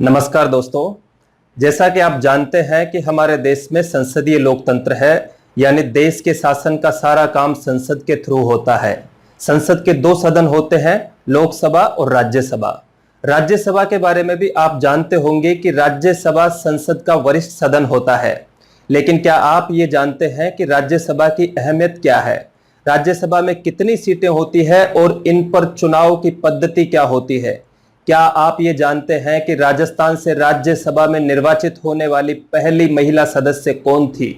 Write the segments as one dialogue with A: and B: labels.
A: नमस्कार दोस्तों, जैसा कि आप जानते हैं कि हमारे देश में संसदीय लोकतंत्र है, यानी देश के शासन का सारा काम संसद के थ्रू होता है। संसद के दो सदन होते हैं, लोकसभा और राज्यसभा। राज्यसभा के बारे में भी आप जानते होंगे कि राज्यसभा संसद का वरिष्ठ सदन होता है। लेकिन क्या आप ये जानते हैं कि राज्यसभा की अहमियत क्या है? राज्यसभा में कितनी सीटें होती है और इन पर चुनाव की पद्धति क्या होती है? क्या आप ये जानते हैं कि राजस्थान से राज्यसभा में निर्वाचित होने वाली पहली महिला सदस्य कौन थी?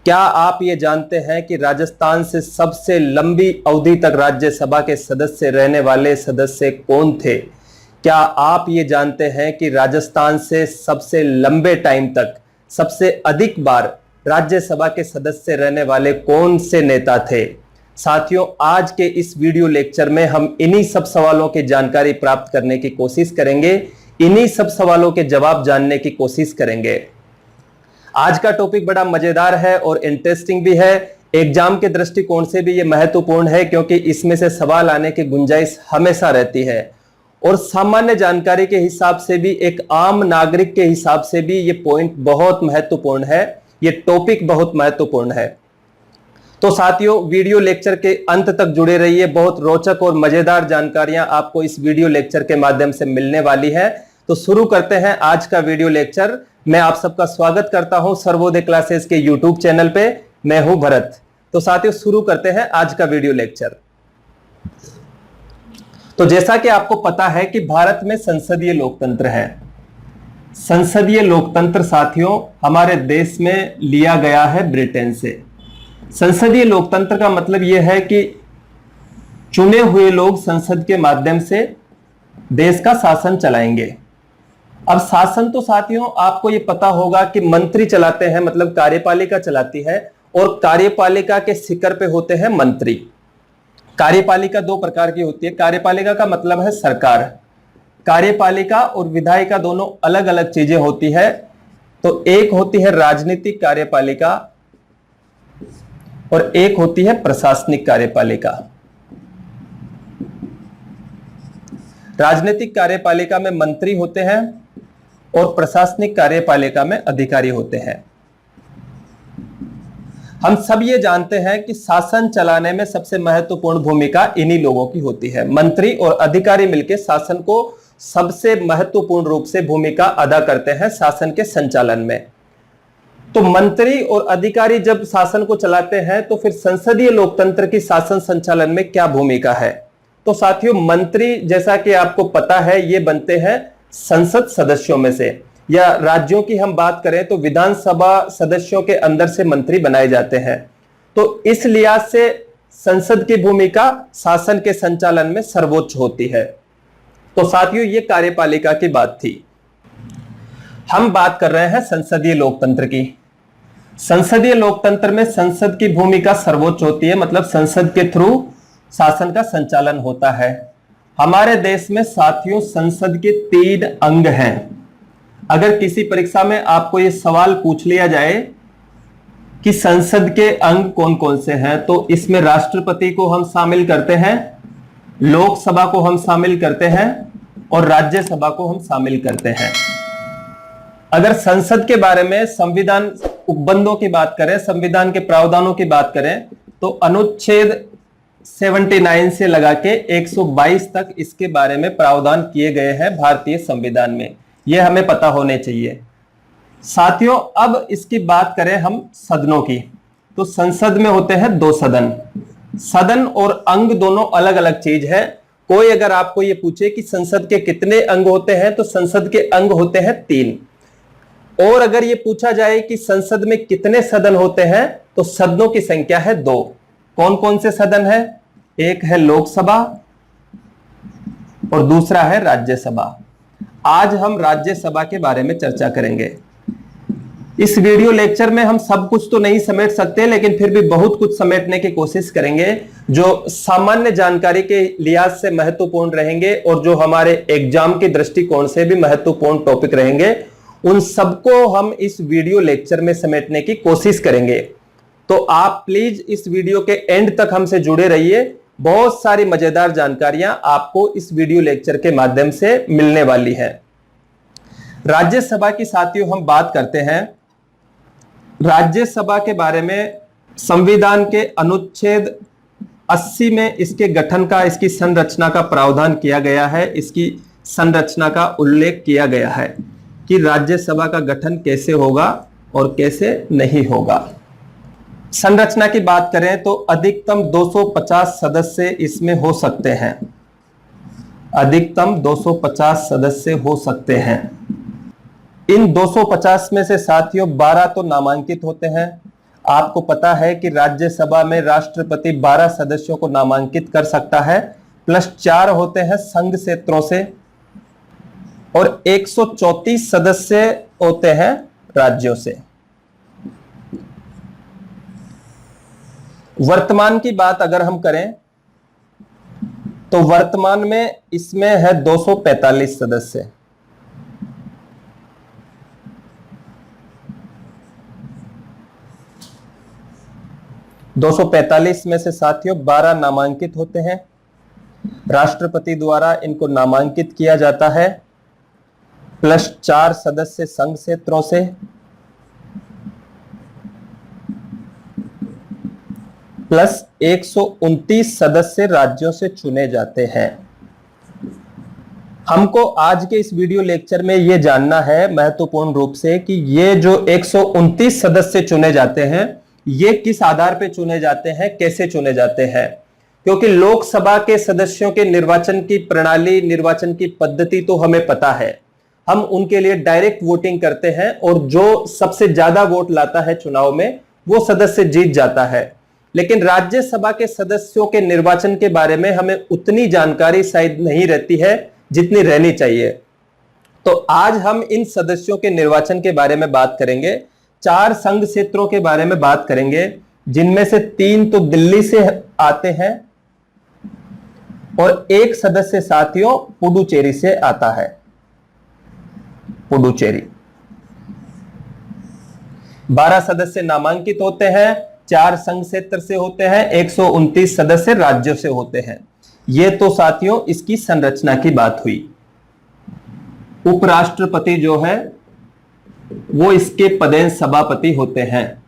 A: क्या आप ये जानते हैं कि राजस्थान से सबसे लंबी अवधि तक राज्यसभा के सदस्य रहने वाले सदस्य कौन थे? क्या आप ये जानते हैं कि राजस्थान से सबसे लंबे टाइम तक सबसे अधिक बार राज्यसभा के सदस्य रहने वाले कौन से नेता थे? साथियों, आज के इस वीडियो लेक्चर में हम इन्हीं सब सवालों की जानकारी प्राप्त करने की कोशिश करेंगे, इन्हीं सब सवालों के जवाब जानने की कोशिश करेंगे। आज का टॉपिक बड़ा मजेदार है और इंटरेस्टिंग भी है। एग्जाम के दृष्टिकोण से भी यह महत्वपूर्ण है क्योंकि इसमें से सवाल आने की गुंजाइश हमेशा रहती है और सामान्य जानकारी के हिसाब से भी, एक आम नागरिक के हिसाब से भी ये पॉइंट बहुत महत्वपूर्ण है, ये टॉपिक बहुत महत्वपूर्ण है। तो साथियों, वीडियो लेक्चर के अंत तक जुड़े रहिए। बहुत रोचक और मजेदार जानकारियां आपको इस वीडियो लेक्चर के माध्यम से मिलने वाली है। तो शुरू करते हैं आज का वीडियो लेक्चर। मैं आप सबका स्वागत करता हूं सर्वोदय क्लासेस के यूट्यूब चैनल पे। मैं हूं भरत। तो साथियों, शुरू करते हैं आज का वीडियो लेक्चर। तो जैसा कि आपको पता है कि भारत में संसदीय लोकतंत्र है। संसदीय लोकतंत्र साथियों हमारे देश में लिया गया है ब्रिटेन से। संसदीय लोकतंत्र का मतलब यह है कि चुने हुए लोग संसद के माध्यम से देश का शासन चलाएंगे। अब शासन तो साथियों आपको यह पता होगा कि मंत्री चलाते हैं, मतलब कार्यपालिका चलाती है, और कार्यपालिका के शिखर पे होते हैं मंत्री। कार्यपालिका दो प्रकार की होती है। कार्यपालिका का मतलब है सरकार। कार्यपालिका और विधायिका दोनों अलग अलग चीजें होती है। तो एक होती है राजनीतिक कार्यपालिका और एक होती है प्रशासनिक कार्यपालिका। राजनीतिक कार्यपालिका में मंत्री होते हैं और प्रशासनिक कार्यपालिका में अधिकारी होते हैं। हम सब ये जानते हैं कि शासन चलाने में सबसे महत्वपूर्ण भूमिका इन्हीं लोगों की होती है। मंत्री और अधिकारी मिलकर शासन को सबसे महत्वपूर्ण रूप से भूमिका अदा करते हैं शासन के संचालन में। तो मंत्री और अधिकारी जब शासन को चलाते हैं तो फिर संसदीय लोकतंत्र की शासन संचालन में क्या भूमिका है? तो साथियों, मंत्री जैसा कि आपको पता है ये बनते हैं संसद सदस्यों में से, या राज्यों की हम बात करें तो विधानसभा सदस्यों के अंदर से मंत्री बनाए जाते हैं। तो इस लिहाज से संसद की भूमिका शासन के संचालन में सर्वोच्च होती है। तो साथियों, ये कार्यपालिका की बात थी। हम बात कर रहे हैं संसदीय लोकतंत्र की। संसदीय लोकतंत्र में संसद की भूमिका सर्वोच्च होती है, मतलब संसद के थ्रू शासन का संचालन होता है। हमारे देश में साथियों संसद के 3 अंग हैं। अगर किसी परीक्षा में आपको यह सवाल पूछ लिया जाए कि संसद के अंग कौन कौन से हैं, तो इसमें राष्ट्रपति को हम शामिल करते हैं, लोकसभा को हम शामिल करते हैं और राज्यसभा को हम शामिल करते हैं। अगर संसद के बारे में संविधान उपबंधों की बात करें, संविधान के प्रावधानों की बात करें, तो अनुच्छेद 79 से लगा के 122 तक इसके बारे में प्रावधान किए गए हैं भारतीय संविधान में। यह हमें पता होने चाहिए। साथियों, अब इसकी बात करें हम सदनों की, तो संसद में होते हैं 2 सदन। सदन और अंग दोनों अलग अलग चीज है। कोई अगर आपको यह पूछे कि संसद के कितने अंग होते हैं, तो संसद के अंग होते हैं 3। और अगर यह पूछा जाए कि संसद में कितने सदन होते हैं, तो सदनों की संख्या है 2। कौन कौन से सदन है? एक है लोकसभा और दूसरा है राज्यसभा। आज हम राज्यसभा के बारे में चर्चा करेंगे। इस वीडियो लेक्चर में हम सब कुछ तो नहीं समेट सकते, लेकिन फिर भी बहुत कुछ समेटने की कोशिश करेंगे जो सामान्य जानकारी के लिहाज से महत्वपूर्ण रहेंगे और जो हमारे एग्जाम के दृष्टिकोण से भी महत्वपूर्ण टॉपिक रहेंगे। उन सबको हम इस वीडियो लेक्चर में समेटने की कोशिश करेंगे। तो आप प्लीज इस वीडियो के एंड तक हमसे जुड़े रहिए। बहुत सारी मजेदार जानकारियां आपको इस वीडियो लेक्चर के माध्यम से मिलने वाली है। राज्यसभा की साथियों हम बात करते हैं। राज्यसभा के बारे में संविधान के अनुच्छेद 80 में इसके गठन का, इसकी संरचना का प्रावधान किया गया है। इसकी संरचना का उल्लेख किया गया है कि राज्यसभा का गठन कैसे होगा और कैसे नहीं होगा। संरचना की बात करें तो अधिकतम 250 सदस्य इसमें हो सकते हैं। अधिकतम 250 सदस्य हो सकते हैं। इन 250 में से साथियों 12 तो नामांकित होते हैं। आपको पता है कि राज्यसभा में राष्ट्रपति 12 सदस्यों को नामांकित कर सकता है, प्लस 4 होते हैं संघ क्षेत्रों से, और 134 सदस्य होते हैं राज्यों से। वर्तमान की बात अगर हम करें तो वर्तमान में इसमें है 245 सदस्य। दो 245 में से साथियों 12 नामांकित होते हैं। राष्ट्रपति द्वारा इनको नामांकित किया जाता है, प्लस 4 सदस्य संघ क्षेत्रों से, प्लस 129 सदस्य राज्यों से चुने जाते हैं। हमको आज के इस वीडियो लेक्चर में यह जानना है महत्वपूर्ण रूप से कि ये जो 129 सदस्य चुने जाते हैं ये किस आधार पर चुने जाते हैं, कैसे चुने जाते हैं। क्योंकि लोकसभा के सदस्यों के निर्वाचन की प्रणाली, निर्वाचन की पद्धति तो हमें पता है। हम उनके लिए डायरेक्ट वोटिंग करते हैं और जो सबसे ज्यादा वोट लाता है चुनाव में वो सदस्य जीत जाता है। लेकिन राज्यसभा के सदस्यों के निर्वाचन के बारे में हमें उतनी जानकारी शायद नहीं रहती है जितनी रहनी चाहिए। तो आज हम इन सदस्यों के निर्वाचन के बारे में बात करेंगे। 4 संघ क्षेत्रों के बारे में बात करेंगे, जिनमें से 3 तो दिल्ली से आते हैं और 1 सदस्य साथियों पुडुचेरी से आता है। पुडुचेरी 12 सदस्य नामांकित होते हैं, 4 संघ क्षेत्र से होते हैं, 129 सदस्य राज्यों से होते हैं। यह तो साथियों इसकी संरचना की बात हुई। उपराष्ट्रपति जो है वो इसके पदेन सभापति होते हैं।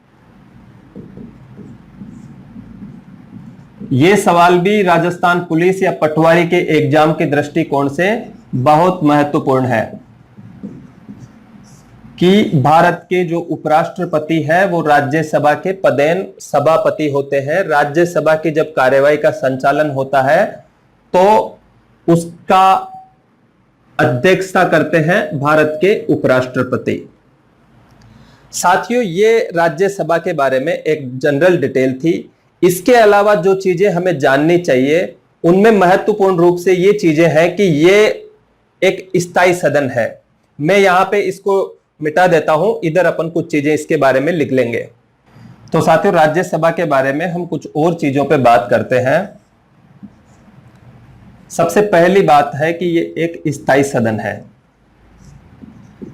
A: यह सवाल भी राजस्थान पुलिस या पटवारी के एग्जाम के दृष्टिकोण से बहुत महत्वपूर्ण है कि भारत के जो उपराष्ट्रपति है वो राज्यसभा के पदेन सभापति होते हैं। राज्यसभा की जब कार्यवाही का संचालन होता है तो उसका अध्यक्षता करते हैं भारत के उपराष्ट्रपति। साथियों ये राज्यसभा के बारे में एक जनरल डिटेल थी। इसके अलावा जो चीजें हमें जाननी चाहिए उनमें महत्वपूर्ण रूप से ये चीजें हैं कि ये एक स्थायी सदन है। मैं यहां पे इसको मिटा देता हूं, इधर अपन कुछ चीजें इसके बारे में लिख लेंगे। तो साथियों राज्यसभा के बारे में हम कुछ और चीजों पे बात करते हैं। सबसे पहली बात है कि ये एक स्थायी सदन है।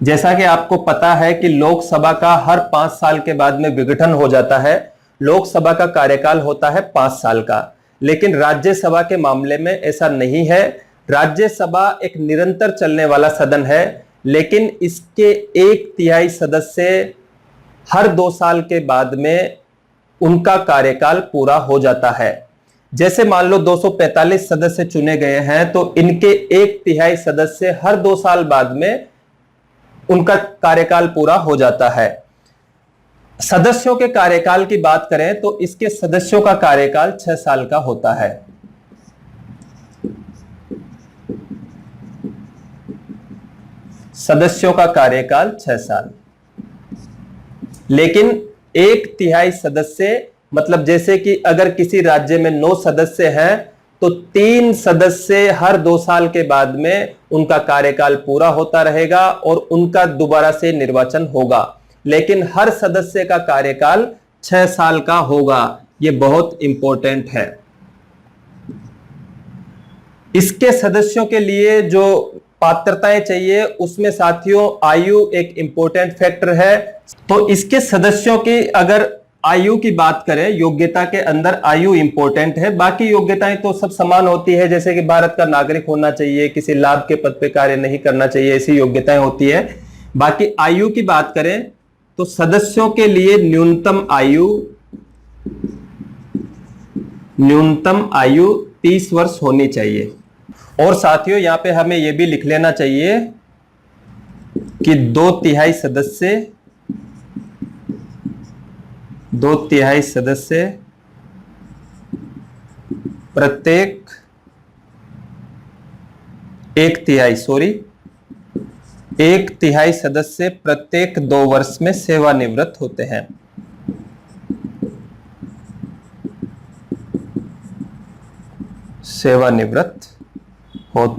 A: जैसा कि आपको पता है कि लोकसभा का हर 5 साल के बाद में विघटन हो जाता है। लोकसभा का कार्यकाल होता है 5 साल का, लेकिन राज्यसभा के मामले में ऐसा नहीं है। राज्यसभा एक निरंतर चलने वाला सदन है, लेकिन इसके 1/3 सदस्य हर 2 साल के बाद में उनका कार्यकाल पूरा हो जाता है। जैसे मान लो 245 सदस्य चुने गए हैं तो इनके 1/3 सदस्य हर 2 साल बाद में उनका कार्यकाल पूरा हो जाता है। सदस्यों के कार्यकाल की बात करें तो इसके सदस्यों का कार्यकाल 6 साल का होता है। सदस्यों का कार्यकाल 6 साल, लेकिन 1/3 सदस्य मतलब जैसे कि अगर किसी राज्य में 9 सदस्य हैं तो 3 सदस्य हर 2 साल के बाद में उनका कार्यकाल पूरा होता रहेगा और उनका दोबारा से निर्वाचन होगा, लेकिन हर सदस्य का कार्यकाल 6 साल का होगा। यह बहुत इंपॉर्टेंट है। इसके सदस्यों के लिए जो पात्रताएं चाहिए उसमें साथियों आयु एक इंपॉर्टेंट फैक्टर है। तो इसके सदस्यों की अगर आयु की बात करें, योग्यता के अंदर आयु इंपॉर्टेंट है। बाकी योग्यताएं तो सब समान होती है, जैसे कि भारत का नागरिक होना चाहिए, किसी लाभ के पद पे कार्य नहीं करना चाहिए, ऐसी योग्यताएं होती है। बाकी आयु की बात करें तो सदस्यों के लिए न्यूनतम आयु 30 वर्ष होनी चाहिए। और साथियों यहां पे हमें यह भी लिख लेना चाहिए कि 2/3 सदस्य प्रत्येक 1/3 सदस्य प्रत्येक 2 वर्ष में सेवानिवृत्त होते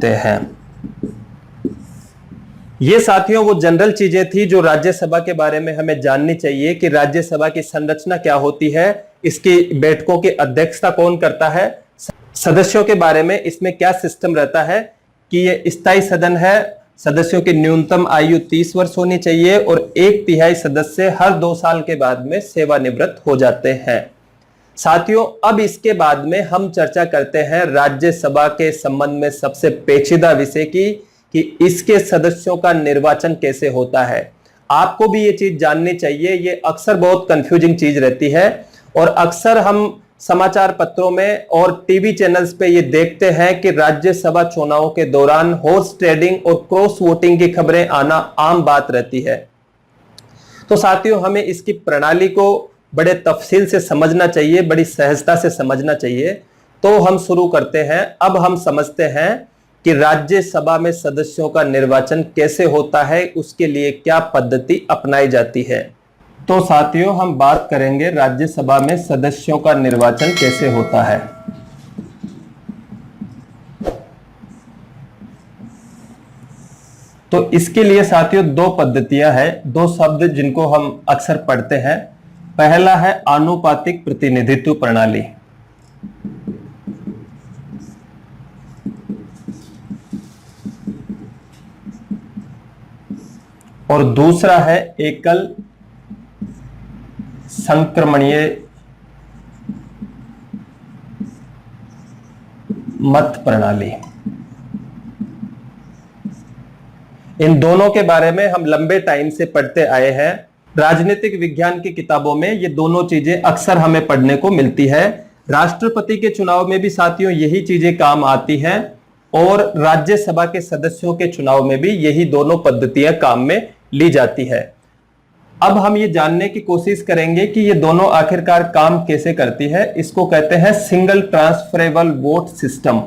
A: हैं। ये साथियों वो जनरल चीजें थी जो राज्यसभा के बारे में हमें जाननी चाहिए कि राज्यसभा की संरचना क्या होती है, इसकी बैठकों की अध्यक्षता कौन करता है, सदस्यों के बारे में इसमें क्या सिस्टम रहता है कि ये स्थायी सदन है, सदस्यों की न्यूनतम आयु 30 वर्ष होनी चाहिए और 1/3 सदस्य हर 2 साल के बाद में सेवानिवृत्त हो जाते हैं। साथियों अब इसके बाद में हम चर्चा करते हैं राज्यसभा के संबंध में सबसे पेचीदा विषय की कि इसके सदस्यों का निर्वाचन कैसे होता है। आपको भी ये चीज जाननी चाहिए, ये अक्सर बहुत कंफ्यूजिंग चीज रहती है और अक्सर हम समाचार पत्रों में और टीवी चैनल्स पे ये देखते हैं कि राज्यसभा चुनावों के दौरान हॉर्स ट्रेडिंग और क्रॉस वोटिंग की खबरें आना आम बात रहती है। तो साथियों हमें इसकी प्रणाली को बड़े तफसील से समझना चाहिए, बड़ी सहजता से समझना चाहिए। तो हम शुरू करते हैं। अब हम समझते हैं कि राज्यसभा में सदस्यों का निर्वाचन कैसे होता है, उसके लिए क्या पद्धति अपनाई जाती है। तो साथियों हम बात करेंगे राज्यसभा में सदस्यों का निर्वाचन कैसे होता है। तो इसके लिए साथियों 2 पद्धतियां हैं, 2 शब्द जिनको हम अक्सर पढ़ते हैं। पहला है आनुपातिक प्रतिनिधित्व प्रणाली और दूसरा है एकल संक्रमणीय मत प्रणाली। इन दोनों के बारे में हम लंबे टाइम से पढ़ते आए हैं। राजनीतिक विज्ञान की किताबों में ये दोनों चीजें अक्सर हमें पढ़ने को मिलती है। राष्ट्रपति के चुनाव में भी साथियों यही चीजें काम आती हैं और राज्यसभा के सदस्यों के चुनाव में भी यही दोनों पद्धतियां काम में ली जाती है। अब हम ये जानने की कोशिश करेंगे कि ये दोनों आखिरकार काम कैसे करती है। इसको कहते हैं सिंगल ट्रांसफरेबल वोट सिस्टम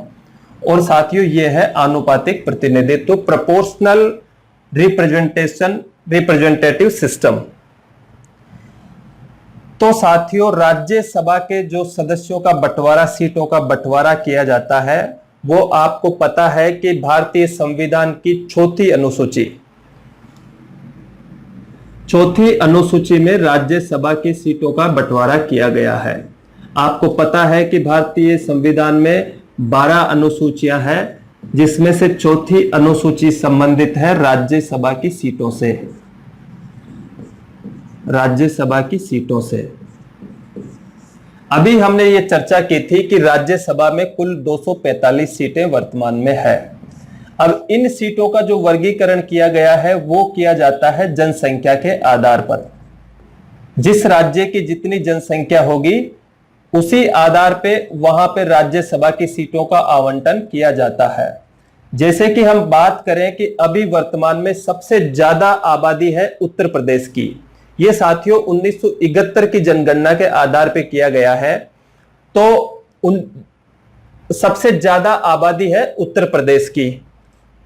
A: और साथियों ये है आनुपातिक प्रतिनिधित्व, प्रोपोर्शनल रिप्रेजेंटेटिव सिस्टम। तो साथियों राज्यसभा के जो सदस्यों का बंटवारा, सीटों का बंटवारा किया जाता है, वो आपको पता है कि भारतीय संविधान की चौथी अनुसूची में राज्यसभा की सीटों का बंटवारा किया गया है। आपको पता है कि भारतीय संविधान में 12 अनुसूचियां हैं, जिसमें से चौथी अनुसूची संबंधित है राज्यसभा की सीटों से। अभी हमने ये चर्चा की थी कि राज्यसभा में कुल 245 सीटें वर्तमान में है। अब इन सीटों का जो वर्गीकरण किया गया है वो किया जाता है जनसंख्या के आधार पर। जिस राज्य की जितनी जनसंख्या होगी उसी आधार पे वहां पे राज्यसभा की सीटों का आवंटन किया जाता है। जैसे कि हम बात करें कि अभी वर्तमान में सबसे ज्यादा आबादी है उत्तर प्रदेश की। ये साथियों 1971 की जनगणना के आधार पे किया गया है। तो सबसे ज्यादा आबादी है उत्तर प्रदेश की।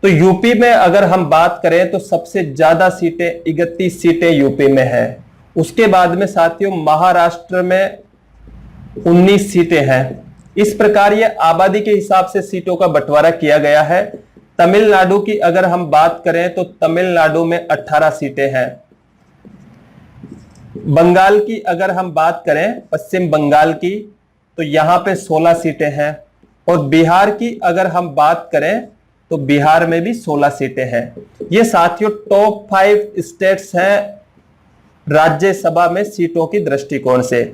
A: तो यूपी में अगर हम बात करें तो सबसे ज्यादा सीटें 31 सीटें यूपी में है। उसके बाद में साथियों महाराष्ट्र में 19 सीटें हैं। इस प्रकार ये आबादी के हिसाब से सीटों का बंटवारा किया गया है। तमिलनाडु की अगर हम बात करें तो तमिलनाडु में 18 सीटें हैं। बंगाल की अगर हम बात करें, पश्चिम बंगाल की, तो यहां पे 16 सीटें हैं। और बिहार की अगर हम बात करें तो बिहार में भी 16 सीटें हैं। ये साथियों टॉप 5 स्टेट्स हैं राज्यसभा में सीटों की दृष्टिकोण से।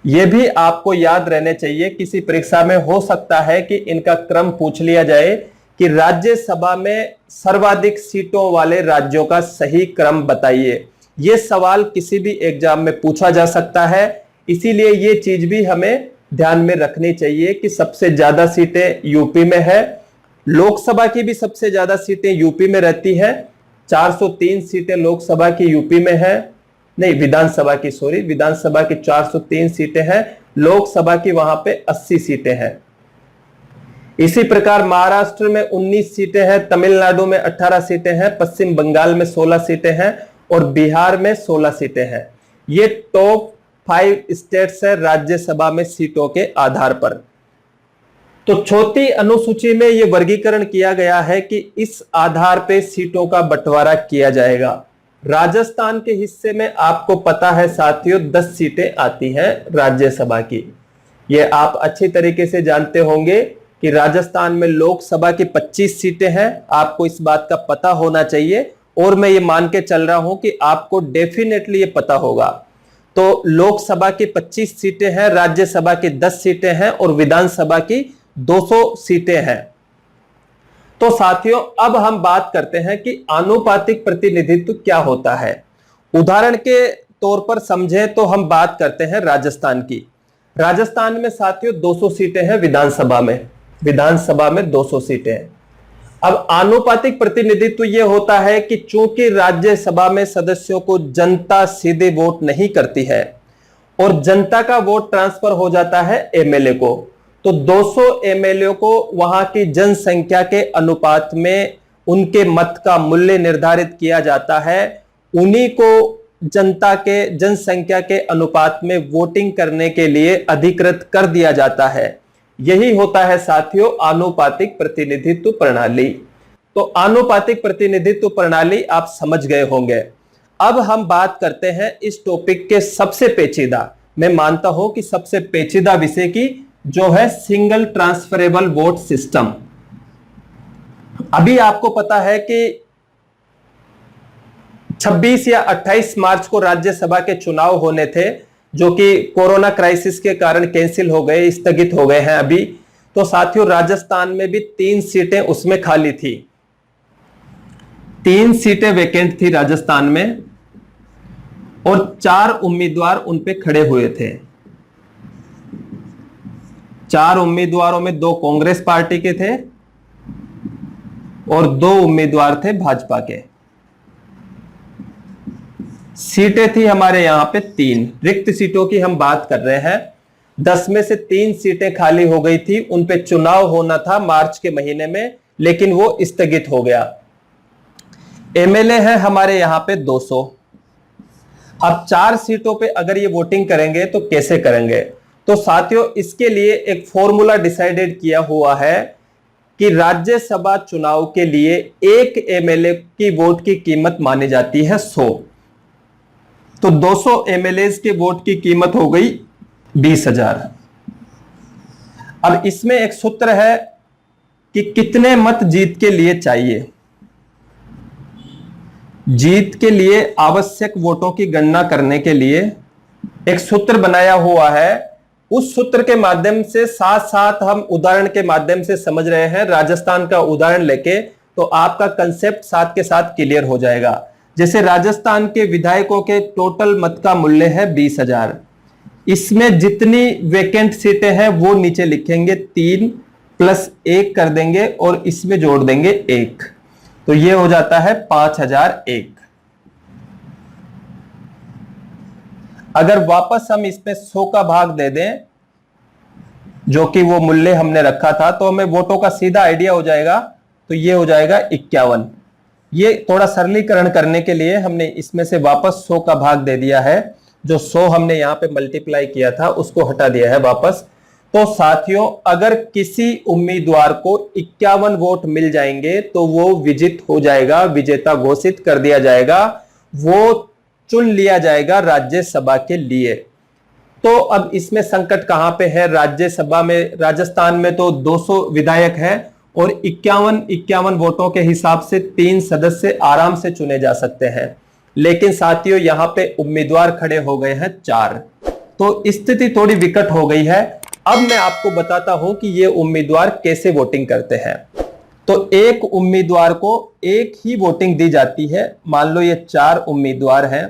A: यह भी आपको याद रहने चाहिए, किसी परीक्षा में हो सकता है कि इनका क्रम पूछ लिया जाए कि राज्यसभा में सर्वाधिक सीटों वाले राज्यों का सही क्रम बताइए। यह सवाल किसी भी एग्जाम में पूछा जा सकता है, इसीलिए ये चीज भी हमें ध्यान में रखनी चाहिए कि सबसे ज्यादा सीटें यूपी में है। लोकसभा की भी सबसे ज्यादा सीटें यूपी में रहती है, 403 सीटें लोकसभा की यूपी में है, नहीं विधानसभा की, सॉरी, विधानसभा की 403 सीटें हैं, लोकसभा की वहां पे 80 सीटें हैं। इसी प्रकार महाराष्ट्र में 19 सीटें हैं, तमिलनाडु में 18 सीटें हैं, पश्चिम बंगाल में 16 सीटें हैं और बिहार में 16 सीटें हैं। ये टॉप 5 स्टेट्स है राज्यसभा में सीटों के आधार पर। तो चौथी अनुसूची में यह वर्गीकरण किया गया है कि इस आधार पे सीटों का बंटवारा किया जाएगा। राजस्थान के हिस्से में आपको पता है साथियों 10 सीटें आती हैं राज्यसभा की। ये आप अच्छी तरीके से जानते होंगे कि राजस्थान में लोकसभा की 25 सीटें हैं, आपको इस बात का पता होना चाहिए और मैं ये मान के चल रहा हूं कि आपको डेफिनेटली ये पता होगा। तो लोकसभा की 25 सीटें हैं, राज्यसभा की 10 सीटें हैं और विधानसभा की 200 सीटें हैं। तो साथियों अब हम बात करते हैं कि आनुपातिक प्रतिनिधित्व क्या होता है। उदाहरण के तौर पर समझे तो हम बात करते हैं राजस्थान की। राजस्थान में साथियों 200 सीटें हैं विधानसभा में 200 सीटें हैं। अब आनुपातिक प्रतिनिधित्व यह होता है कि चूंकि राज्यसभा में सदस्यों को जनता सीधे वोट नहीं करती है और जनता का वोट ट्रांसफर हो जाता है एमएलए को, तो 200 एमएलए को वहां की जनसंख्या के अनुपात में उनके मत का मूल्य निर्धारित किया जाता है। उन्हीं को जनता के जनसंख्या के अनुपात में वोटिंग करने के लिए अधिकृत कर दिया जाता है। यही होता है साथियों आनुपातिक प्रतिनिधित्व प्रणाली। तो आनुपातिक प्रतिनिधित्व प्रणाली आप समझ गए होंगे। अब हम बात करते हैं इस टॉपिक के सबसे पेचीदा, मैं मानता हूं कि सबसे पेचीदा विषय की, जो है सिंगल ट्रांसफरेबल वोट सिस्टम। अभी आपको पता है कि 26 या 28 मार्च को राज्यसभा के चुनाव होने थे, जो कि कोरोना क्राइसिस के कारण कैंसिल हो गए, स्थगित हो गए हैं अभी। तो साथियों राजस्थान में भी 3 सीटें उसमें खाली थी, 3 सीटें वैकेंट थी राजस्थान में और 4 उम्मीदवार उन पे खड़े हुए थे। 4 उम्मीदवारों में 2 कांग्रेस पार्टी के थे और 2 उम्मीदवार थे भाजपा के। सीटें थी हमारे यहां पे 3 रिक्त सीटों की हम बात कर रहे हैं। 10 में से 3 सीटें खाली हो गई थी, उन पे चुनाव होना था मार्च के महीने में, लेकिन वो स्थगित हो गया। एमएलए है हमारे यहां पे 200। अब 4 सीटों पे अगर ये वोटिंग करेंगे तो कैसे करेंगे? तो साथियों इसके लिए एक फॉर्मूला डिसाइडेड किया हुआ है कि राज्यसभा चुनाव के लिए एक एमएलए की वोट की कीमत मानी जाती है 100। तो 200 एमएलए के वोट की कीमत हो गई 20,000। अब इसमें एक सूत्र है कि कितने मत जीत के लिए चाहिए। जीत के लिए आवश्यक वोटों की गणना करने के लिए एक सूत्र बनाया हुआ है। उस सूत्र के माध्यम से साथ साथ हम उदाहरण के माध्यम से समझ रहे हैं। राजस्थान का उदाहरण लेके तो आपका कंसेप्ट साथ के साथ क्लियर हो जाएगा। जैसे राजस्थान के विधायकों के टोटल मत का मूल्य है 20,000। इसमें जितनी वैकेंट सीटें हैं वो नीचे लिखेंगे, 3 + 1 कर देंगे और इसमें जोड़ देंगे 1, तो ये हो जाता है 5,001। अगर वापस हम इसमें 100 का भाग दे दें, जो कि वो मूल्य हमने रखा था, तो हमें वोटों का सीधा आइडिया हो जाएगा। तो ये हो जाएगा 51। ये थोड़ा सरलीकरण करने के लिए हमने इसमें से वापस 100 का भाग दे दिया है। जो 100 हमने यहां पे मल्टीप्लाई किया था उसको हटा दिया है वापस। तो साथियों अगर किसी उम्मीदवार को 51 वोट मिल जाएंगे तो वो विजित हो जाएगा, विजेता घोषित कर दिया जाएगा, वो चुन लिया जाएगा राज्यसभा के लिए। तो अब इसमें संकट कहां पे है? राज्यसभा में राजस्थान में तो 200 विधायक हैं और 51 वोटों के हिसाब से 3 सदस्य आराम से चुने जा सकते हैं। लेकिन साथियों यहां पे उम्मीदवार खड़े हो गए हैं 4, तो स्थिति थोड़ी विकट हो गई है। अब मैं आपको बताता हूं कि ये उम्मीदवार कैसे वोटिंग करते हैं। तो एक उम्मीदवार को एक ही वोटिंग दी जाती है। मान लो ये 4 उम्मीदवार हैं,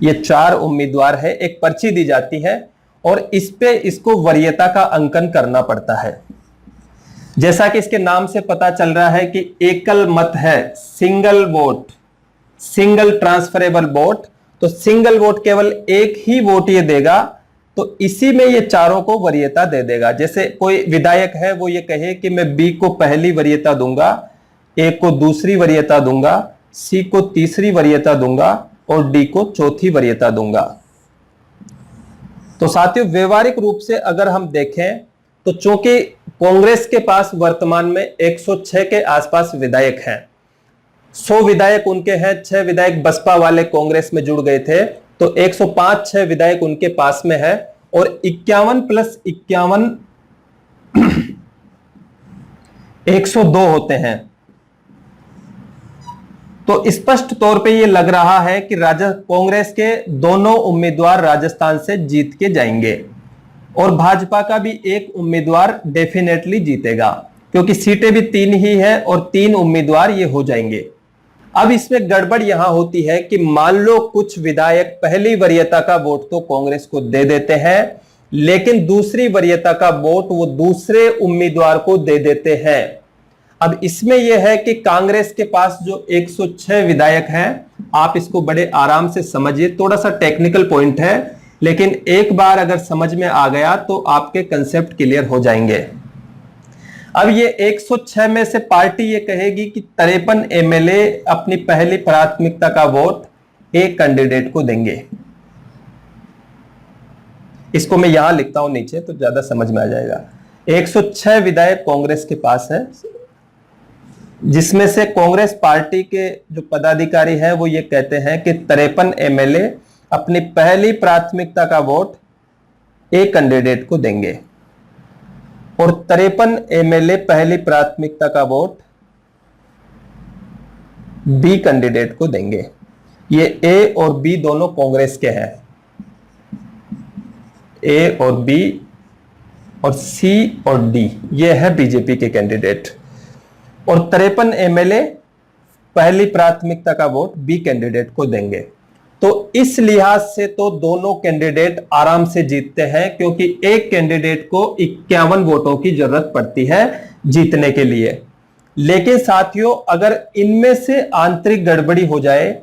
A: ये 4 उम्मीदवार है, एक पर्ची दी जाती है और इस पे इसको वरीयता का अंकन करना पड़ता है। जैसा कि इसके नाम से पता चल रहा है कि एकल मत है, single vote, single transferable vote, तो सिंगल वोट केवल एक ही वोट ये देगा, तो इसी में ये चारों को वरीयता दे देगा। जैसे कोई विधायक है वो ये कहे कि मैं बी को पहली वरीयता दूंगा, ए को दूसरी वरीयता दूंगा, सी को तीसरी वरीयता दूंगा और डी को चौथी वरीयता दूंगा। तो साथियों व्यवहारिक रूप से अगर हम देखें तो चूंकि कांग्रेस के पास वर्तमान में 106 के आसपास विधायक हैं, 100 विधायक उनके हैं, 6 विधायक बसपा वाले कांग्रेस में जुड़ गए थे, तो 105-6 विधायक उनके पास में है और 51 + 51 102 होते हैं। तो स्पष्ट तौर पे ये लग रहा है कि कांग्रेस के दोनों उम्मीदवार राजस्थान से जीत के जाएंगे और भाजपा का भी एक उम्मीदवार डेफिनेटली जीतेगा, क्योंकि सीटें भी 3 ही है और 3 उम्मीदवार ये हो जाएंगे। अब इसमें गड़बड़ यहां होती है कि मान लो कुछ विधायक पहली वरीयता का वोट तो कांग्रेस को दे देते हैं, लेकिन दूसरी वरीयता का वोट वो दूसरे उम्मीदवार को दे देते हैं। अब इसमें यह है कि कांग्रेस के पास जो 106 विधायक हैं, आप इसको बड़े आराम से समझिए, थोड़ा सा टेक्निकल पॉइंट है, लेकिन एक बार अगर समझ में आ गया तो आपके कंसेप्ट क्लियर हो जाएंगे। अब ये 106 में से पार्टी ये कहेगी कि 53 एमएलए अपनी पहली प्राथमिकता का वोट एक कैंडिडेट को देंगे। इसको मैं यहां लिखता हूं नीचे तो ज्यादा समझ में आ जाएगा। 106 विधायक कांग्रेस के पास है, जिसमें से कांग्रेस पार्टी के जो पदाधिकारी हैं वो ये कहते हैं कि 53 एमएलए अपनी पहली प्राथमिकता का वोट एक कैंडिडेट को देंगे और 53 एमएलए पहली प्राथमिकता का वोट बी कैंडिडेट को देंगे। ये ए और बी दोनों कांग्रेस के हैं, ए और बी, और सी और डी ये है बीजेपी के कैंडिडेट, और 53 एमएलए पहली प्राथमिकता का वोट बी कैंडिडेट को देंगे। तो इस लिहाज से तो दोनों कैंडिडेट आराम से जीतते हैं, क्योंकि एक कैंडिडेट को 51 वोटों की जरूरत पड़ती है जीतने के लिए। लेकिन साथियों अगर इनमें से आंतरिक गड़बड़ी हो जाए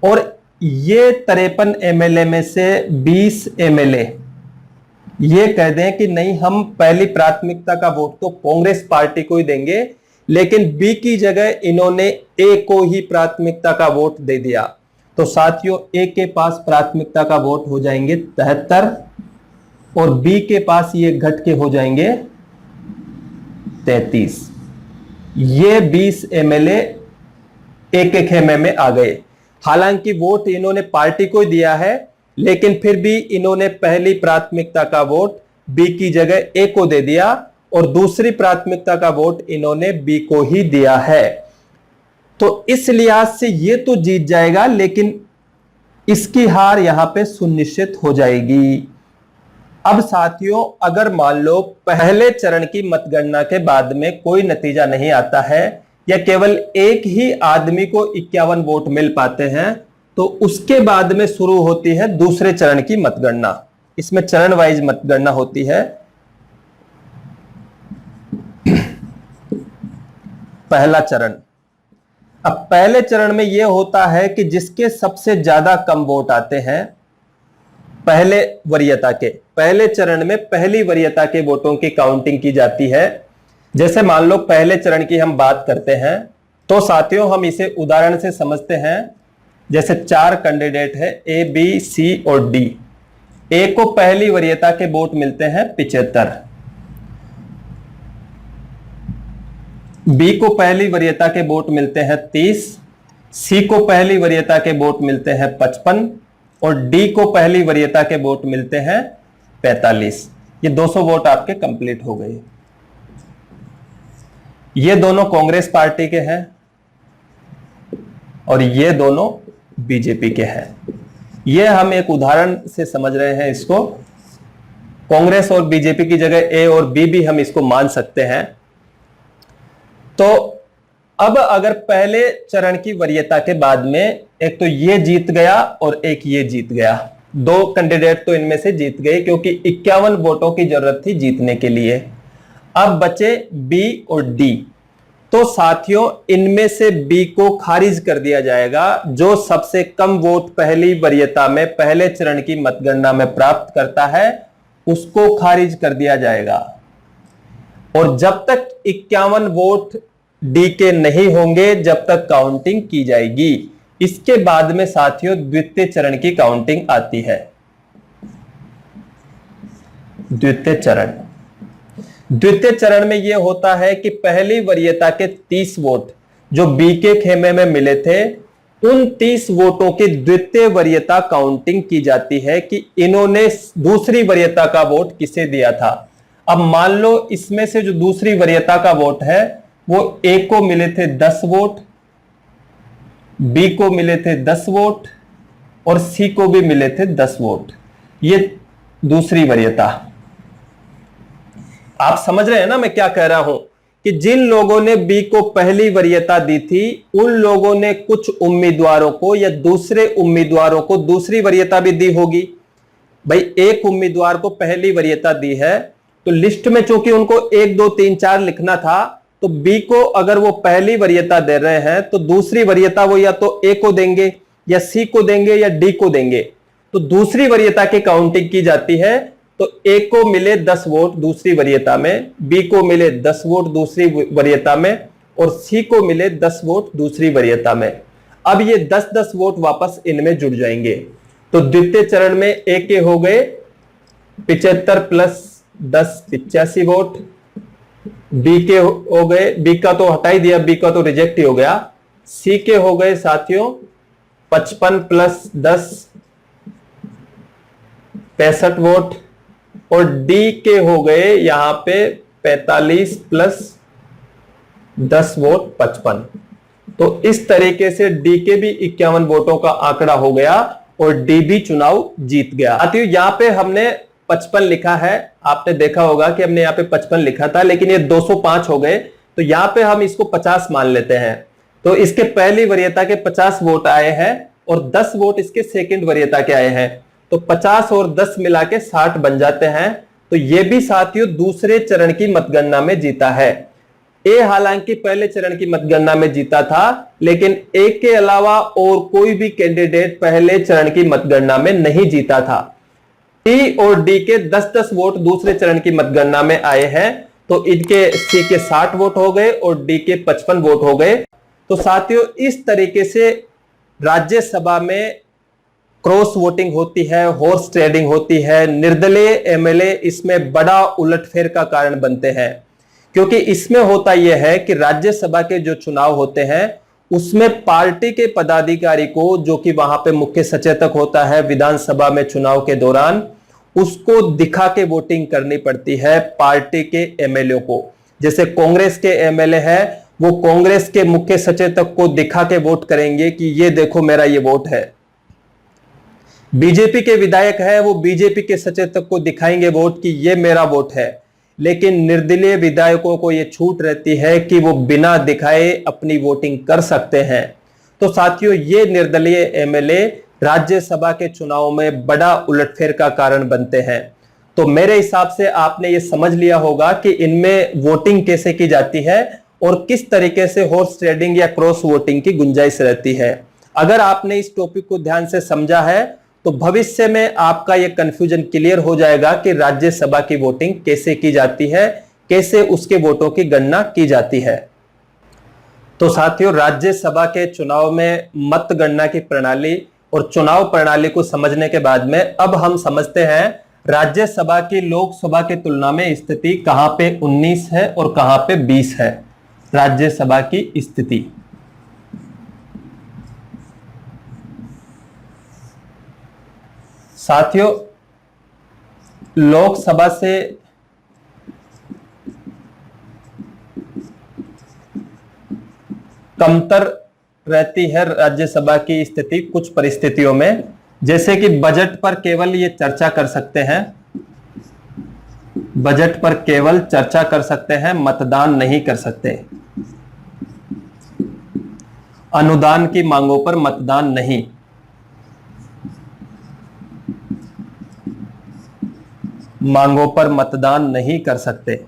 A: और ये 53 एमएलए में से 20 एमएलए ये कह दें कि नहीं हम पहली प्राथमिकता का वोट तो कांग्रेस पार्टी को ही देंगे, लेकिन बी की जगह इन्होंने ए को ही प्राथमिकता का वोट दे दिया, तो साथियों ए के पास प्राथमिकता का वोट हो जाएंगे 73 और बी के पास ये घट के हो जाएंगे 33। ये 20 एमएलए एक खेमे में आ गए। हालांकि वोट इन्होंने पार्टी को दिया है, लेकिन फिर भी इन्होंने पहली प्राथमिकता का वोट बी की जगह ए को दे दिया और दूसरी प्राथमिकता का वोट इन्होंने बी को ही दिया है। तो इस लिहाज से ये तो जीत जाएगा, लेकिन इसकी हार यहां पे सुनिश्चित हो जाएगी। अब साथियों अगर मान लो पहले चरण की मतगणना के बाद में कोई नतीजा नहीं आता है या केवल एक ही आदमी को 51 वोट मिल पाते हैं, तो उसके बाद में शुरू होती है दूसरे चरण की मतगणना। इसमें चरण वाइज मतगणना होती है। पहला चरण, अब पहले चरण में यह होता है कि जिसके सबसे ज्यादा कम वोट आते हैं पहले वरीयता के, पहले चरण में पहली वरीयता के वोटों की काउंटिंग की जाती है। जैसे मान लो पहले चरण की हम बात करते हैं, तो साथियों हम इसे उदाहरण से समझते हैं। जैसे 4 कैंडिडेट है ए, बी, सी और डी। ए को पहली वरीयता के वोट मिलते हैं 75, बी को पहली वरीयता के वोट मिलते हैं 30, सी को पहली वरीयता के वोट मिलते हैं 55 और डी को पहली वरीयता के वोट मिलते हैं 45। ये 200 वोट आपके कंप्लीट हो गए। ये दोनों कांग्रेस पार्टी के हैं और ये दोनों बीजेपी के हैं। ये हम एक उदाहरण से समझ रहे हैं इसको। कांग्रेस और बीजेपी की जगह ए और बी भी हम इसको मान सकते हैं। तो अब अगर पहले चरण की वरीयता के बाद में एक तो ये जीत गया और एक ये जीत गया, दो कैंडिडेट तो इनमें से जीत गए क्योंकि 51 वोटों की जरूरत थी जीतने के लिए। अब बचे बी और डी। तो साथियों इनमें से बी को खारिज कर दिया जाएगा। जो सबसे कम वोट पहली वरीयता में पहले चरण की मतगणना में प्राप्त करता है उसको खारिज कर दिया जाएगा। और जब तक 51 वोट डी के नहीं होंगे जब तक काउंटिंग की जाएगी। इसके बाद में साथियों द्वितीय चरण की काउंटिंग आती है। द्वितीय चरण में यह होता है कि पहली वरीयता के 30 वोट जो बी के खेमे में मिले थे, उन 30 वोटों की द्वितीय वरीयता काउंटिंग की जाती है कि इन्होंने दूसरी वरीयता का वोट किसे दिया था। अब मान लो इसमें से जो दूसरी वरीयता का वोट है वो ए को मिले थे 10 वोट, बी को मिले थे 10 वोट और सी को भी मिले थे 10 वोट। ये दूसरी वरीयता। आप समझ रहे हैं ना मैं क्या कह रहा हूं कि जिन लोगों ने बी को पहली वरीयता दी थी उन लोगों ने कुछ उम्मीदवारों को या दूसरे उम्मीदवारों को दूसरी वरीयता भी दी होगी। भाई एक उम्मीदवार को पहली वरीयता दी है तो लिस्ट में चूंकि उनको 1 2 3 4 लिखना था, तो बी को अगर वो पहली वरीयता दे रहे हैं तो दूसरी वरीयता वो या तो ए को देंगे या सी को देंगे या डी को देंगे। तो दूसरी वरीयता की काउंटिंग की जाती है। तो ए को मिले 10 वोट दूसरी वरीयता में, बी को मिले 10 वोट दूसरी वरीयता में और सी को मिले 10 वोट दूसरी वरीयता में। अब ये 10-10 वोट वापस इनमें जुड़ जाएंगे। तो द्वितीय चरण में ए के हो गए 75 प्लस 10 85 वोट, बी के हो गए, बी का तो हटा ही दिया, बी का तो रिजेक्ट ही हो गया। सी के हो गए साथियों 55 प्लस 10 65 वोट और डी के हो गए यहां पे 45 प्लस 10 वोट 55। तो इस तरीके से डी के भी 51 वोटों का आंकड़ा हो गया और डी भी चुनाव जीत गया। साथियों यहां पे हमने 55 लिखा है, आपने देखा होगा कि हमने यहां पे 55 लिखा था लेकिन ये 205 हो गए, तो यहां पे हम इसको 50 मान लेते हैं। तो इसके पहली वरीयता के 50 वोट आए हैं और 10 वोट इसके सेकंड वरीयता के आए हैं, तो 50 और 10 मिला के 60 बन जाते हैं। तो ये भी साथियों दूसरे चरण की मतगणना में जीता है। ए हालांकि पहले चरण की मतगणना में जीता था लेकिन ए के अलावा और कोई भी कैंडिडेट पहले चरण की मतगणना में नहीं जीता था। सी और डी के 10-10 वोट दूसरे चरण की मतगणना में आए हैं, तो इनके सी के 60 वोट हो गए और डी के 55 वोट हो गए। तो साथियों इस तरीके से राज्यसभा में क्रॉस वोटिंग होती है, हॉर्स ट्रेडिंग होती है। निर्दलीय एमएलए इसमें बड़ा उलटफेर का कारण बनते हैं क्योंकि इसमें होता यह है कि राज्यसभा के जो चुनाव होते हैं उसमें पार्टी के पदाधिकारी को, जो कि वहां पे मुख्य सचेतक होता है विधानसभा में चुनाव के दौरान, उसको दिखा के वोटिंग करनी पड़ती है पार्टी के एमएलए को। जैसे कांग्रेस के एमएलए है वो कांग्रेस के मुख्य सचेतक को दिखा के वोट करेंगे कि ये देखो मेरा ये वोट है। बीजेपी के विधायक है वो बीजेपी के सचेतक को दिखाएंगे वोट कि ये मेरा वोट है। लेकिन निर्दलीय विधायकों को यह छूट रहती है कि वो बिना दिखाए अपनी वोटिंग कर सकते हैं। तो साथियों ये निर्दलीय एमएलए राज्यसभा के चुनाव में बड़ा उलटफेर का कारण बनते हैं। तो मेरे हिसाब से आपने ये समझ लिया होगा कि इनमें वोटिंग कैसे की जाती है और किस तरीके से हॉर्स ट्रेडिंग या क्रॉस वोटिंग की गुंजाइश रहती है। अगर आपने इस टॉपिक को ध्यान से समझा है तो भविष्य में आपका यह कंफ्यूजन क्लियर हो जाएगा कि राज्यसभा की वोटिंग कैसे की जाती है, कैसे उसके वोटों की गणना की जाती है। तो साथियों राज्यसभा के चुनाव में मतगणना की प्रणाली और चुनाव प्रणाली को समझने के बाद में अब हम समझते हैं राज्यसभा की लोकसभा की तुलना में स्थिति कहां पे 19 है और कहां पे 20 है। राज्यसभा की स्थिति साथियों लोकसभा से कमतर रहती है राज्यसभा की स्थिति कुछ परिस्थितियों में, जैसे कि बजट पर केवल ये चर्चा कर सकते हैं। बजट पर केवल चर्चा कर सकते हैं, मतदान नहीं कर सकते। अनुदान की मांगों पर मतदान नहीं। मांगों पर मतदान नहीं कर सकते।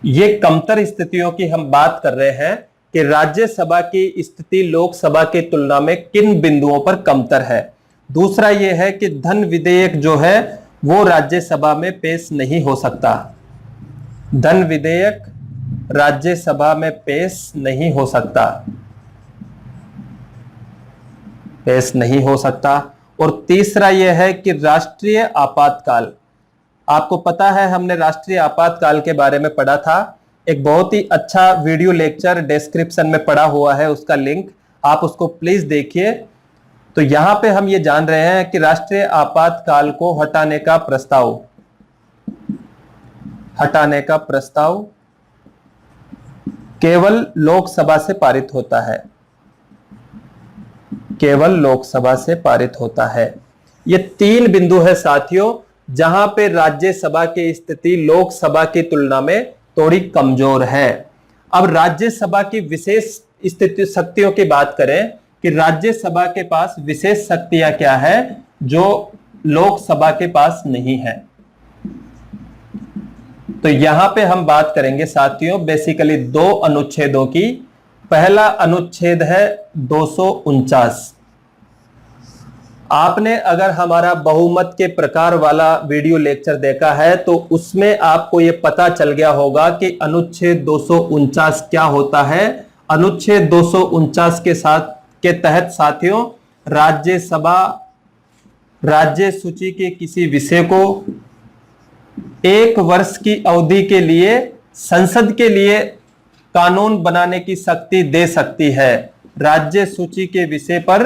A: ये कमतर स्थितियों की हम बात कर रहे हैं कि राज्यसभा की स्थिति लोकसभा की तुलना में किन बिंदुओं पर कमतर है। दूसरा यह है कि धन विधेयक जो है वो राज्यसभा में पेश नहीं हो सकता। धन विधेयक राज्यसभा में पेश नहीं हो सकता, पेश नहीं हो सकता। और तीसरा यह है कि राष्ट्रीय आपातकाल, आपको पता है हमने राष्ट्रीय आपातकाल के बारे में पढ़ा था, एक बहुत ही अच्छा वीडियो लेक्चर डिस्क्रिप्शन में पड़ा हुआ है, उसका लिंक आप उसको प्लीज देखिए। तो यहां पे हम ये जान रहे हैं कि राष्ट्रीय आपातकाल को हटाने का प्रस्ताव केवल लोकसभा से पारित होता है, केवल लोकसभा से पारित होता है। ये तीन बिंदु है साथियों जहां पे राज्यसभा की स्थिति लोकसभा की तुलना में थोड़ी कमजोर है। अब राज्यसभा की विशेष स्थिति शक्तियों की बात करें कि राज्यसभा के पास विशेष शक्तियां क्या है जो लोकसभा के पास नहीं है। तो यहां पे हम बात करेंगे साथियों बेसिकली दो अनुच्छेदों की। पहला अनुच्छेद है 249। आपने अगर हमारा बहुमत के प्रकार वाला वीडियो लेक्चर देखा है तो उसमें आपको यह पता चल गया होगा कि अनुच्छेद 249 क्या होता है। अनुच्छेद 249 के तहत साथियों राज्यसभा राज्य सूची के किसी विषय को 1 वर्ष की अवधि के लिए संसद के लिए कानून बनाने की शक्ति दे सकती है। राज्य सूची के विषय पर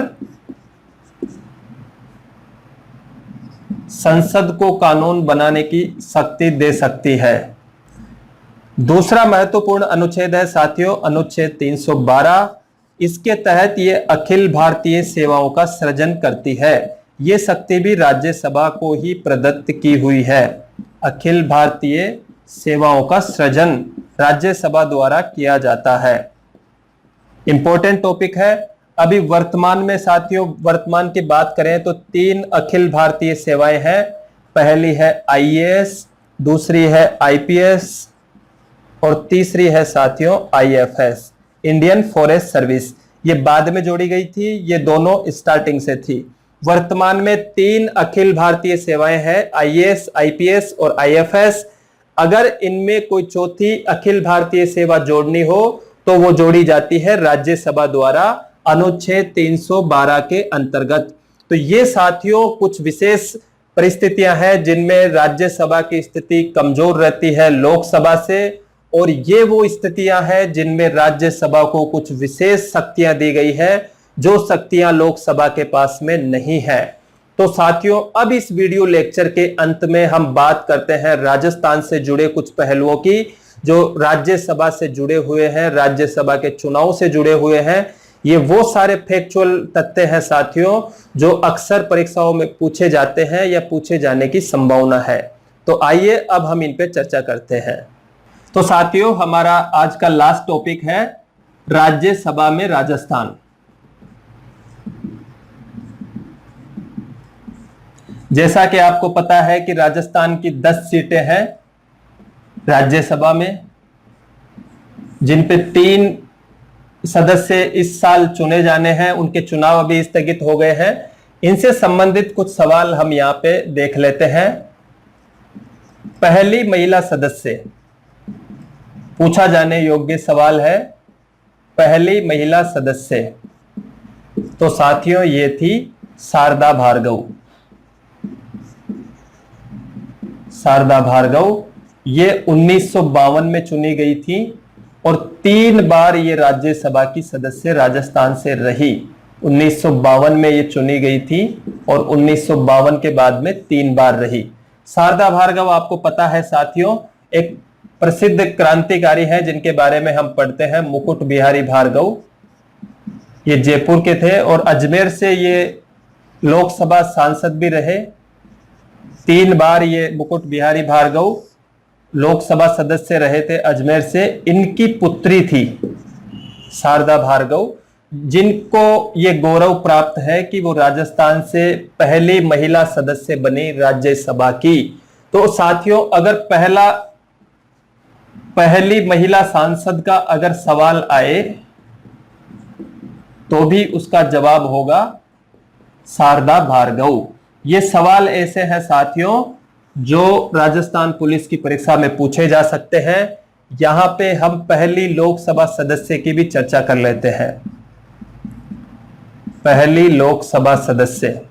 A: संसद को कानून बनाने की शक्ति दे सकती है। दूसरा महत्वपूर्ण अनुच्छेद है साथियों अनुच्छेद 312। इसके तहत ये अखिल भारतीय सेवाओं का सृजन करती है। ये शक्ति भी राज्यसभा को ही प्रदत्त की हुई है। अखिल भारतीय सेवाओं का सृजन राज्यसभा द्वारा किया जाता है। इंपॉर्टेंट टॉपिक है। अभी वर्तमान में साथियों वर्तमान की बात करें तो 3 अखिल भारतीय सेवाएं हैं। पहली है आईएएस, दूसरी है आईपीएस और तीसरी है साथियों आईएफएस, इंडियन फॉरेस्ट सर्विस। ये बाद में जोड़ी गई थी, ये दोनों स्टार्टिंग से थी। वर्तमान में 3 अखिल भारतीय सेवाएं हैं, आईएएस, आईपीएस और आईएफएस। अगर इनमें कोई चौथी अखिल भारतीय सेवा जोड़नी हो तो वो जोड़ी जाती है राज्यसभा द्वारा अनुच्छेद 312 के अंतर्गत। तो ये साथियों कुछ विशेष परिस्थितियां हैं जिनमें राज्यसभा की स्थिति कमजोर रहती है लोकसभा से, और ये वो स्थितियां हैं जिनमें राज्यसभा को कुछ विशेष शक्तियां दी गई है जो शक्तियां लोकसभा के पास में नहीं है। तो साथियों अब इस वीडियो लेक्चर के अंत में हम बात करते हैं राजस्थान से जुड़े कुछ पहलुओं की जो राज्यसभा से जुड़े हुए हैं, राज्यसभा के चुनाव से जुड़े हुए हैं। ये वो सारे फैक्चुअल तथ्य हैं साथियों जो अक्सर परीक्षाओं में पूछे जाते हैं या पूछे जाने की संभावना है। तो आइए अब हम इन पे चर्चा करते हैं। तो साथियों हमारा आज का लास्ट टॉपिक है राज्यसभा में राजस्थान। जैसा कि आपको पता है कि राजस्थान की 10 सीटें हैं राज्यसभा में, जिन पे 3 सदस्य इस साल चुने जाने हैं। उनके चुनाव अभी स्थगित हो गए हैं। इनसे संबंधित कुछ सवाल हम यहां पे देख लेते हैं। पहली महिला सदस्य, पूछा जाने योग्य सवाल है, पहली महिला सदस्य। तो साथियों ये थी शारदा भार्गव। शारदा भार्गव ये 1952 में चुनी गई थी और 3 बार ये राज्यसभा की सदस्य राजस्थान से रही। 1952 में ये चुनी गई थी और 1952 के बाद में 3 बार रही। शारदा भार्गव आपको पता है साथियों एक प्रसिद्ध क्रांतिकारी हैं जिनके बारे में हम पढ़ते हैं, मुकुट बिहारी भार्गव। ये जयपुर के थे और अजमेर से ये लोकसभा सांसद भी रहे 3 बार ये मुकुट बिहारी भार्गव लोकसभा सदस्य रहे थे अजमेर से। इनकी पुत्री थी शारदा भार्गव, जिनको ये गौरव प्राप्त है कि वो राजस्थान से पहली महिला सदस्य बनी राज्यसभा की। तो साथियों, अगर पहली महिला सांसद का अगर सवाल आए तो भी उसका जवाब होगा शारदा भार्गव। ये सवाल ऐसे हैं साथियों जो राजस्थान पुलिस की परीक्षा में पूछे जा सकते हैं। यहां पे हम पहली लोकसभा सदस्य की भी चर्चा कर लेते हैं। पहली लोकसभा सदस्य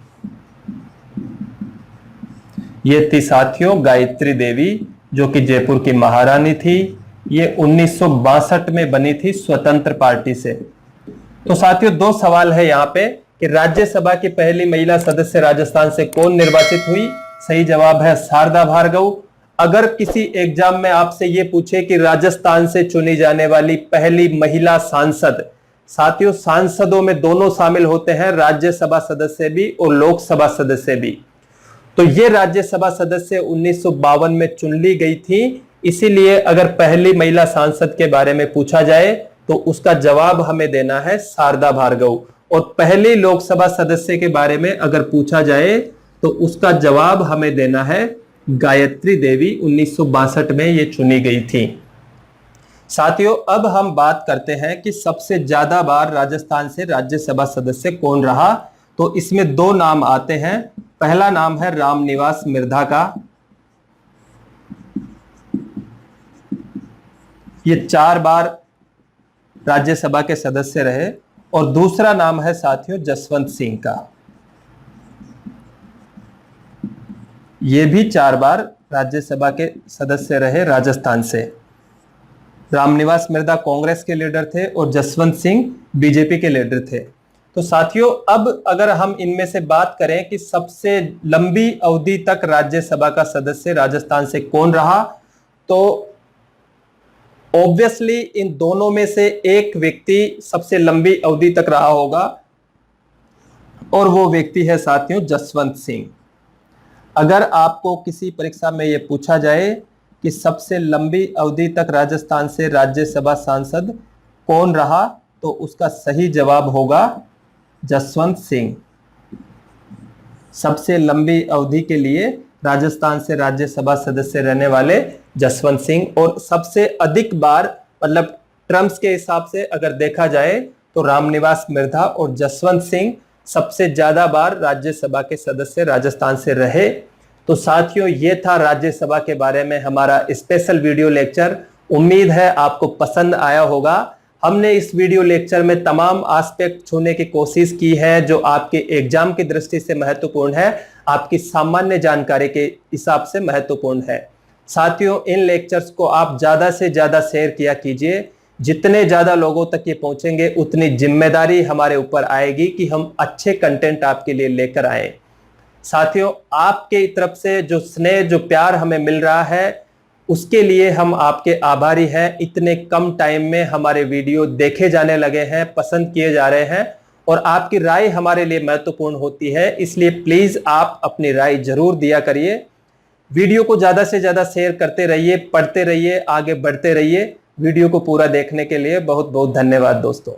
A: ये थी साथियों गायत्री देवी, जो कि जयपुर की महारानी थी। ये 1962 में बनी थी स्वतंत्र पार्टी से। तो साथियों, 2 सवाल है यहाँ पे कि राज्यसभा की पहली महिला सदस्य राजस्थान से कौन निर्वाचित हुई। सही जवाब है शारदा भार्गव। अगर किसी एग्जाम में आपसे ये पूछे कि राजस्थान से चुनी जाने वाली पहली महिला सांसद, साथियों सांसदों में दोनों शामिल होते हैं, राज्यसभा सदस्य भी और लोकसभा सदस्य भी। तो ये राज्यसभा सदस्य 1952 में चुन ली गई थी। इसीलिए अगर पहली महिला सांसद के बारे में पूछा जाए तो उसका जवाब हमें देना है शारदा भार्गव। और पहली लोकसभा सदस्य के बारे में अगर पूछा जाए तो उसका जवाब हमें देना है गायत्री देवी। 1962 में ये चुनी गई थी। साथियों, अब हम बात करते हैं कि सबसे ज्यादा बार राजस्थान से राज्यसभा सदस्य कौन रहा। तो इसमें 2 नाम आते हैं। पहला नाम है रामनिवास मिर्धा का, ये 4 बार राज्यसभा के सदस्य रहे। और दूसरा नाम है साथियों जसवंत सिंह का, ये भी 4 बार राज्यसभा के सदस्य रहे राजस्थान से। रामनिवास मिर्धा कांग्रेस के लीडर थे और जसवंत सिंह बीजेपी के लीडर थे। तो साथियों, अब अगर हम इनमें से बात करें कि सबसे लंबी अवधि तक राज्यसभा का सदस्य राजस्थान से कौन रहा, तो ऑब्वियसली इन दोनों में से एक व्यक्ति सबसे लंबी अवधि तक रहा होगा और वो व्यक्ति है साथियों जसवंत सिंह। अगर आपको किसी परीक्षा में यह पूछा जाए कि सबसे लंबी अवधि तक राजस्थान से राज्यसभा सांसद कौन रहा, तो उसका सही जवाब होगा जसवंत सिंह। सबसे लंबी अवधि के लिए राजस्थान से राज्यसभा सदस्य रहने वाले जसवंत सिंह। और सबसे अधिक बार, मतलब टर्म्स के हिसाब से अगर देखा जाए तो रामनिवास मिर्धा और जसवंत सिंह सबसे ज्यादा बार राज्यसभा के सदस्य राजस्थान से रहे। तो साथियों, ये था राज्यसभा के बारे में हमारा स्पेशल वीडियो लेक्चर। उम्मीद है आपको पसंद आया होगा। हमने इस वीडियो लेक्चर में तमाम एस्पेक्ट छूने की कोशिश की है जो आपके एग्जाम की दृष्टि से महत्वपूर्ण है, आपकी सामान्य जानकारी के हिसाब से महत्वपूर्ण है। साथियों, इन लेक्चर्स को आप ज्यादा से ज्यादा शेयर किया कीजिए। जितने ज्यादा लोगों तक ये पहुंचेंगे उतनी जिम्मेदारी हमारे ऊपर आएगी कि हम अच्छे कंटेंट आपके लिए लेकर आए। साथियों, आपके तरफ से जो स्नेह, जो प्यार हमें मिल रहा है, उसके लिए हम आपके आभारी हैं। इतने कम टाइम में हमारे वीडियो देखे जाने लगे हैं, पसंद किए जा रहे हैं और आपकी राय हमारे लिए महत्वपूर्ण होती है। इसलिए प्लीज आप अपनी राय जरूर दिया करिए। वीडियो को ज्यादा से ज्यादा शेयर करते रहिए, पढ़ते रहिए, आगे बढ़ते रहिए। वीडियो को पूरा देखने के लिए बहुत बहुत धन्यवाद दोस्तों।